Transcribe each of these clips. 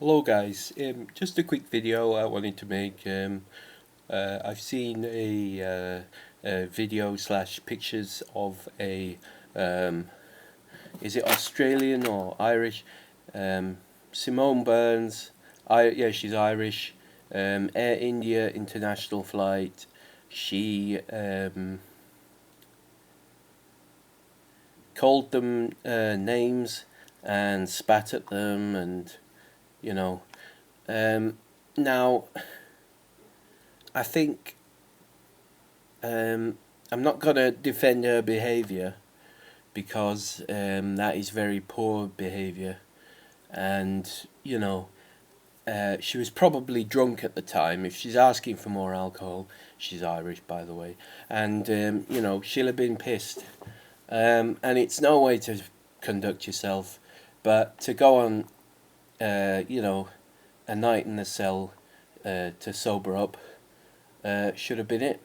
Hello guys, just a quick video I wanted to make. I've seen a video slash pictures of um, is it Australian or Irish? Simone Burns, yeah, she's Irish. Air India international flight. She called them names and spat at them, and you know. Um, Now, I think I'm not going to defend her behaviour because that is very poor behaviour, and she was probably drunk at the time. If she's asking for more alcohol, she's Irish, by the way, and she'll have been pissed. And it's no way to conduct yourself, but to go on, a night in the cell to sober up should have been it.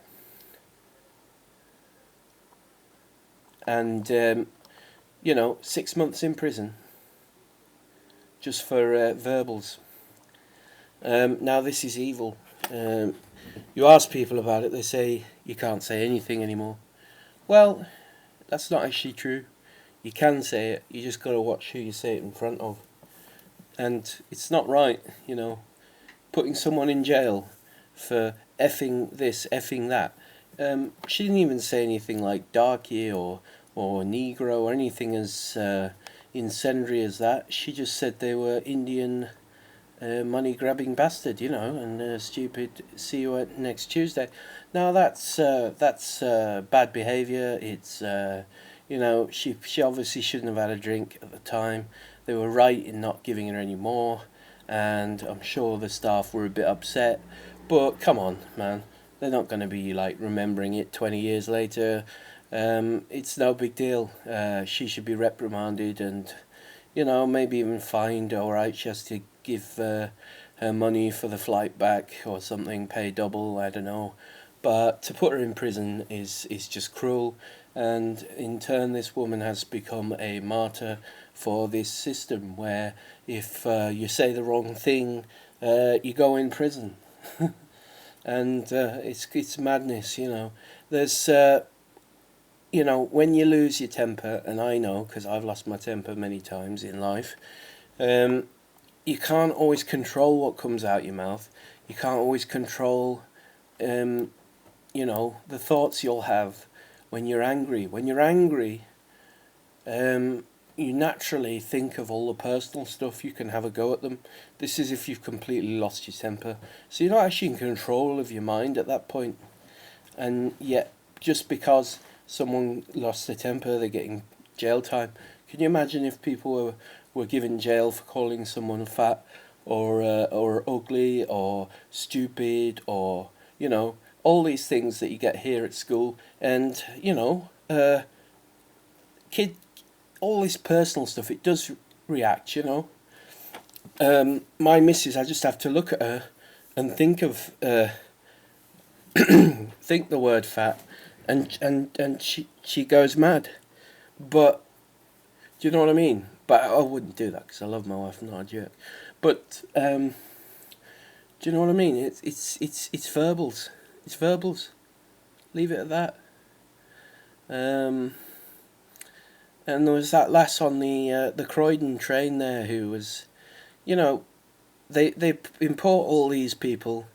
And 6 months in prison just for verbals. Now this is evil. You ask people about it, they say you can't say anything anymore. Well, that's not actually true. You can say it, you just got to watch who you say it in front of. And it's not right, putting someone in jail for effing this, effing that. She didn't even say anything like darky or Negro or anything as incendiary as that. She just said they were Indian money grabbing bastard, and stupid. See you next Tuesday. Now that's bad behaviour. It's she obviously shouldn't have had a drink at the time. They were right in not giving her any more, and I'm sure the staff were a bit upset. But come on, man, they're not going to be like remembering it 20 years later. It's no big deal. She should be reprimanded and, maybe even fined. All right, she has to give her money for the flight back or something, pay double. I don't know, but to put her in prison is just cruel. And in turn, this woman has become a martyr for this system, where if you say the wrong thing, you go in prison. And it's madness, There's when you lose your temper, and I know because I've lost my temper many times in life, you can't always control what comes out your mouth. You can't always control, the thoughts you'll have when you're angry. When you're angry, you naturally think of all the personal stuff. You can have a go at them. This is if you've completely lost your temper. So you're not actually in control of your mind at that point. And yet, just because someone lost their temper, they're getting jail time. Can you imagine if people were given jail for calling someone fat or ugly or stupid or all these things that you get here at school, and kid, all this personal stuff, it does react. My missus, I just have to look at her and think of think the word fat, and she goes mad. But do you know what I mean? But I wouldn't do that because I love my wife. I'm not a jerk. But do you know what I mean? It's verbals. It's verbals. Leave it at that. And there was that lass on the Croydon train there who was, they import all these people,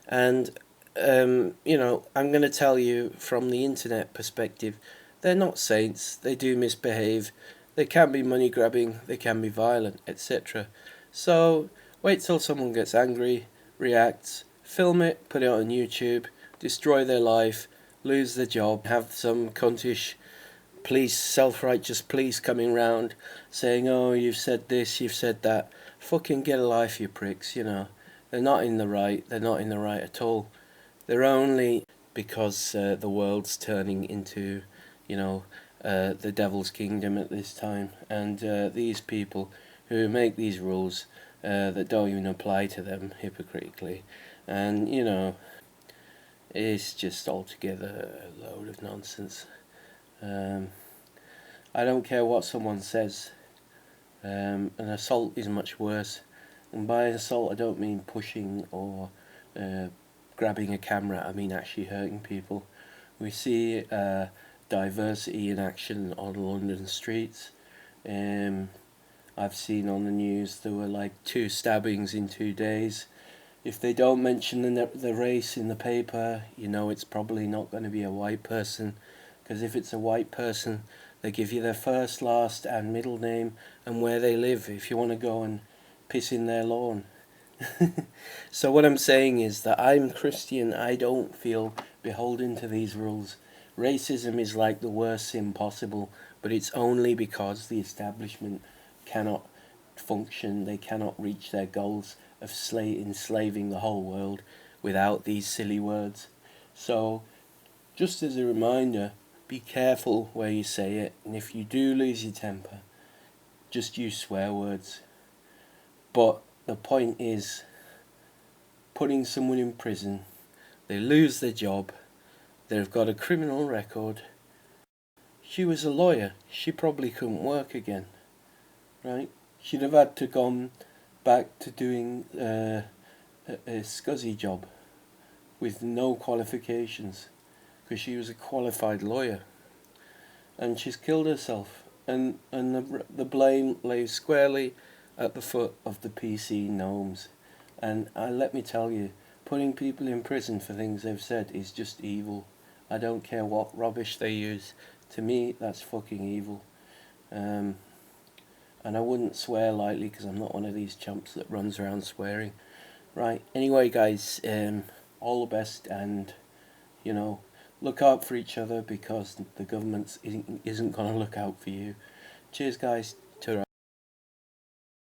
and I'm going to tell you from the internet perspective, they're not saints. They do misbehave. They can be money grabbing. They can be violent, etc. So wait till someone gets angry, reacts, film it, put it on YouTube, destroy their life, lose their job, have some cuntish police, self-righteous police coming round saying, oh, you've said this, you've said that. Fucking get a life, you pricks, They're not in the right. They're not in the right at all. They're only because the world's turning into, the devil's kingdom at this time. And these people who make these rules that don't even apply to them hypocritically. And, it's just altogether a load of nonsense. I don't care what someone says. An assault is much worse And by assault I don't mean pushing or grabbing a camera, I mean actually hurting people. We see diversity in action on London streets. I've seen on the news there were like 2 stabbings in 2 days. If they don't mention the race in the paper, you know it's probably not going to be a white person, because if it's a white person, they give you their first, last and middle name and where they live if you want to go and piss in their lawn. So what I'm saying is that I'm Christian, I don't feel beholden to these rules. Racism is like the worst sin possible, but it's only because the establishment cannot function, they cannot reach their goals of enslaving the whole world without these silly words. So, just as a reminder, be careful where you say it, and if you do lose your temper, just use swear words. But the point is, putting someone in prison, they lose their job, they've got a criminal record. She was a lawyer, she probably couldn't work again, right? She'd have had to gone back to doing a scuzzy job with no qualifications, because she was a qualified lawyer, and she's killed herself, and the blame lays squarely at the foot of the PC gnomes. And let me tell you, putting people in prison for things they've said is just evil. I don't care what rubbish they use. To me, that's fucking evil. And I wouldn't swear lightly, because I'm not one of these chumps that runs around swearing. Right, anyway guys, all the best, and, you know, look out for each other, because the government isn't going to look out for you. Cheers guys.